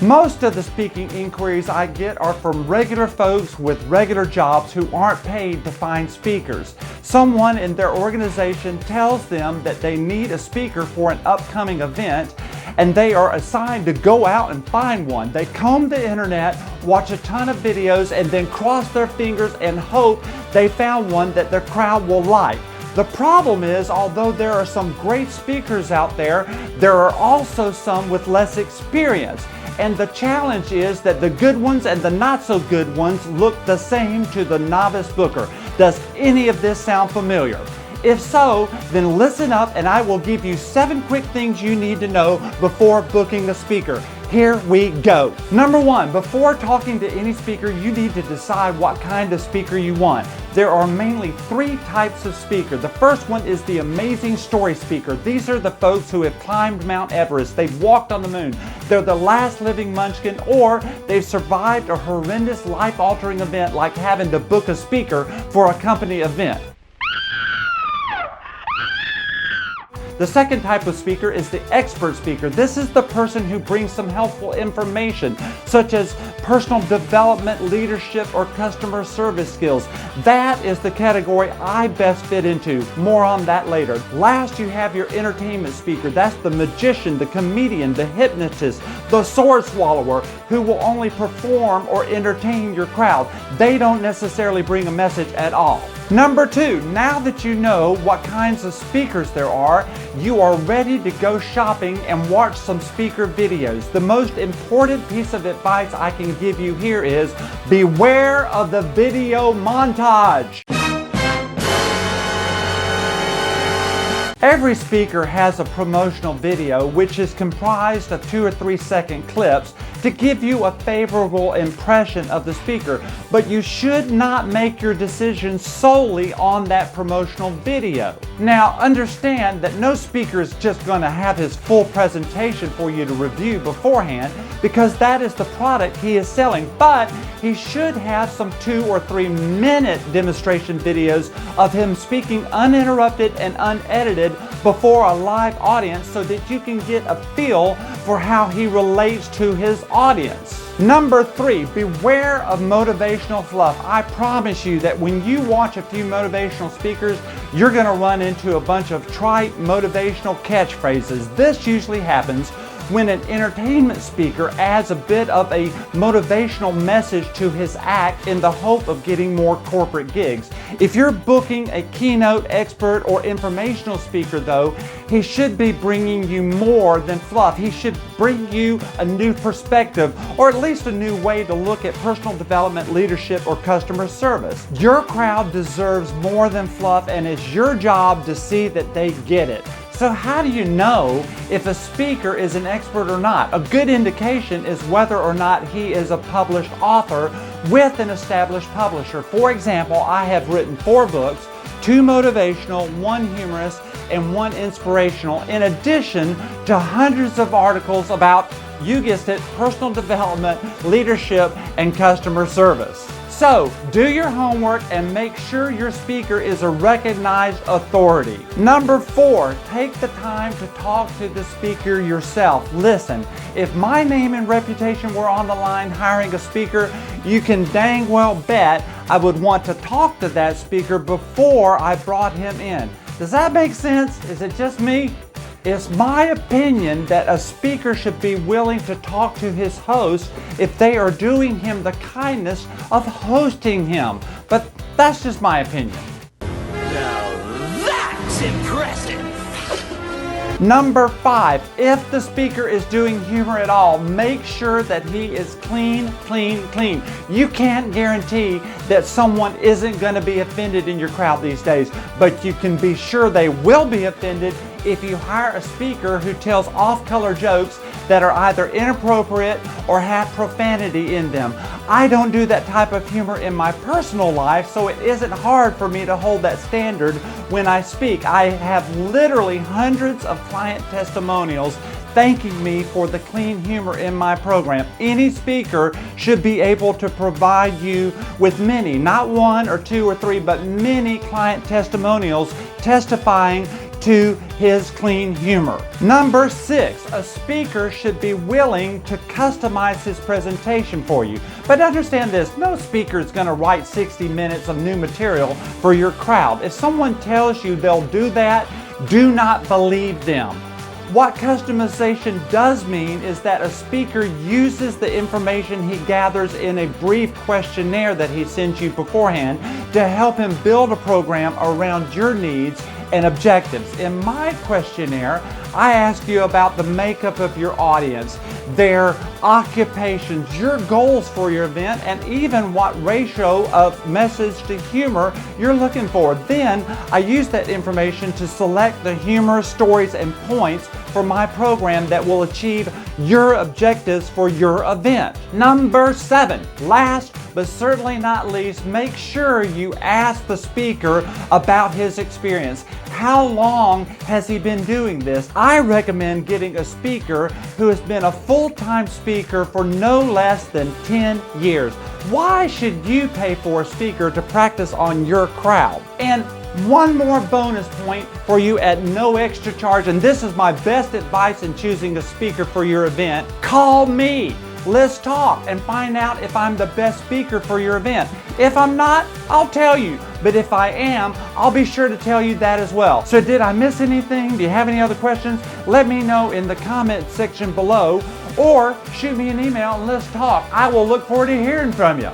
Most of the speaking inquiries I get are from regular folks with regular jobs who aren't paid to find speakers. Someone in their organization tells them that they need a speaker for an upcoming event, and they are assigned to go out and find one. They comb the internet, watch a ton of videos, and then cross their fingers and hope they found one that their crowd will like. The problem is, although there are some great speakers out there, there are also some with less experience. And the challenge is that the good ones and the not so good ones look the same to the novice booker. Does any of this sound familiar? If so, then listen up and I will give you 7 quick things you need to know before booking a speaker. Here we go. Number 1, before talking to any speaker, you need to decide what kind of speaker you want. There are mainly 3 types of speaker. The first one is the amazing story speaker. These are the folks who have climbed Mount Everest, they've walked on the moon, they're the last living munchkin, or they've survived a horrendous life-altering event like having to book a speaker for a company event. The second type of speaker is the expert speaker. This is the person who brings some helpful information, such as personal development, leadership, or customer service skills. That is the category I best fit into. More on that later. Last, you have your entertainment speaker. That's the magician, the comedian, the hypnotist, the sword swallower, who will only perform or entertain your crowd. They don't necessarily bring a message at all. Number 2, now that you know what kinds of speakers there are, you are ready to go shopping and watch some speaker videos. The most important piece of advice I can give you here is beware of the video montage. Every speaker has a promotional video which is comprised of 2 or 3 second clips to give you a favorable impression of the speaker, but you should not make your decision solely on that promotional video. Now, understand that no speaker is just going to have his full presentation for you to review beforehand, because that is the product he is selling, but he should have some 2 or 3 minute demonstration videos of him speaking uninterrupted and unedited before a live audience so that you can get a feel for how he relates to his audience. Number 3, beware of motivational fluff. I promise you that when you watch a few motivational speakers, you're going to run into a bunch of trite motivational catchphrases. This usually happens when an entertainment speaker adds a bit of a motivational message to his act in the hope of getting more corporate gigs. If you're booking a keynote expert or informational speaker though, he should be bringing you more than fluff. He should bring you a new perspective, or at least a new way to look at personal development, leadership, or customer service. Your crowd deserves more than fluff, and it's your job to see that they get it. So how do you know if a speaker is an expert or not? A good indication is whether or not he is a published author with an established publisher. For example, I have written 4 books, 2 motivational, 1 humorous, and 1 inspirational, in addition to hundreds of articles about, you guessed it, personal development, leadership, and customer service. So, do your homework and make sure your speaker is a recognized authority. Number 4, take the time to talk to the speaker yourself. Listen, if my name and reputation were on the line hiring a speaker, you can dang well bet I would want to talk to that speaker before I brought him in. Does that make sense? Is it just me? It's my opinion that a speaker should be willing to talk to his host if they are doing him the kindness of hosting him. But that's just my opinion. Now that's impressive! Number 5, if the speaker is doing humor at all, make sure that he is clean, clean, clean. You can't guarantee that someone isn't going to be offended in your crowd these days, but you can be sure they will be offended if you hire a speaker who tells off-color jokes that are either inappropriate or have profanity in them. I don't do that type of humor in my personal life, so it isn't hard for me to hold that standard when I speak. I have literally hundreds of client testimonials thanking me for the clean humor in my program. Any speaker should be able to provide you with many, not 1 or 2 or 3, but many client testimonials testifying to his clean humor. Number 6, a speaker should be willing to customize his presentation for you. But understand this, no speaker is going to write 60 minutes of new material for your crowd. If someone tells you they'll do that, do not believe them. What customization does mean is that a speaker uses the information he gathers in a brief questionnaire that he sends you beforehand to help him build a program around your needs and objectives. In my questionnaire, I ask you about the makeup of your audience, their occupations, your goals for your event, and even what ratio of message to humor you're looking for. Then I use that information to select the humor, stories, and points for my program that will achieve your objectives for your event. Number 7, last but certainly not least, make sure you ask the speaker about his experience. How long has he been doing this? I recommend getting a speaker who has been a full-time speaker for no less than 10 years. Why should you pay for a speaker to practice on your crowd? And one more bonus point for you at no extra charge, and this is my best advice in choosing a speaker for your event. Call me. Let's talk and find out if I'm the best speaker for your event. If I'm not, I'll tell you. But if I am, I'll be sure to tell you that as well. So did I miss anything? Do you have any other questions? Let me know in the comment section below, or shoot me an email and let's talk. I will look forward to hearing from you.